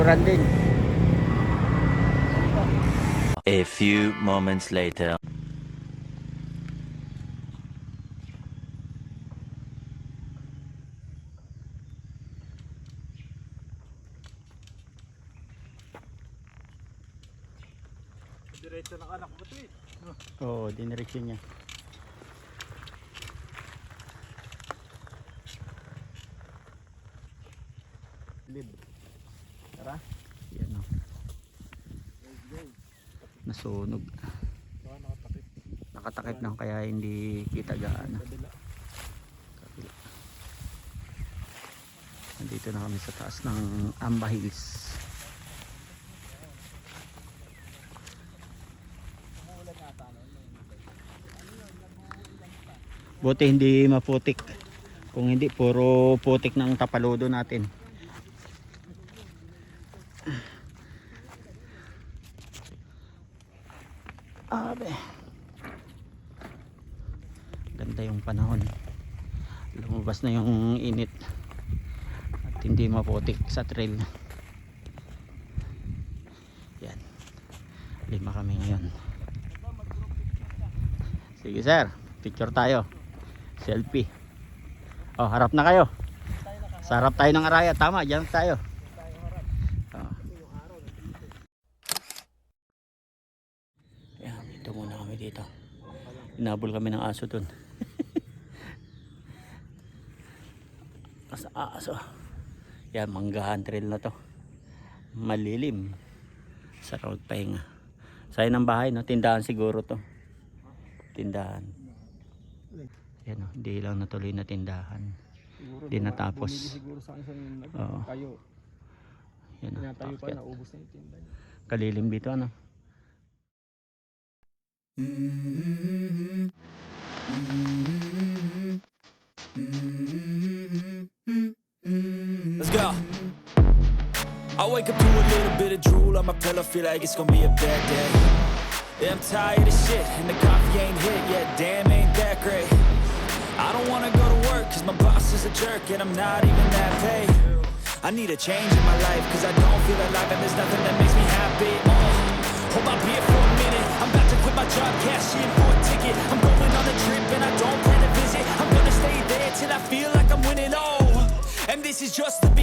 picturean din. A few moments later. Diretso ng anak mo ito eh. Oo, diniretso niya. Lib. Tara. Yan o. Nasunog. Baka nakatakip. Nakatakip lang kaya hindi kita gaano. Kabila. Kabila. Nandito na kami sa taas ng Amba Hills. Buti hindi maputik. Kung hindi, puro putik ng tapaludo natin. Abe. Ganda yung panahon. Lumabas na yung init. At hindi maputik sa trail. Yan. 5 kami ngayon. Sige sir, picture tayo. Selfie. Oh, harap na kayo. Sa harap tayo ng araya. Tama, dyan tayo. Oh. Yan, ito muna kami dito. Inabol kami ng aso dun. Aso. Yan, Manggahan trail na to. Malilim. Sa road pahinga. Sayo ng bahay, no? Tindahan siguro to. Tindahan. Yan o, hindi lang natuloy na tindahan. Hindi natapos. Siguro sa akin Oo. kayo. Yan o, Tinatayo pa, paakyat. naubos na yung tinda niya. Kalilim dito ano. Let's go. I wake up to a little bit of drool on my pillow, feel like it's gonna be a bad day. Yeah, I'm tired of shit, and the coffee ain't hit yet, damn ain't that great. I don't wanna go to work, cause my boss is a jerk, and I'm not even that paid. I need a change in my life, cause I don't feel alive, and there's nothing that makes me happy. Hold my beer for a minute, I'm about to quit my job, cash in for a ticket. I'm going on a trip, and I don't plan to visit. I'm gonna stay there till I feel like I'm winning, oh. And this is just the beginning.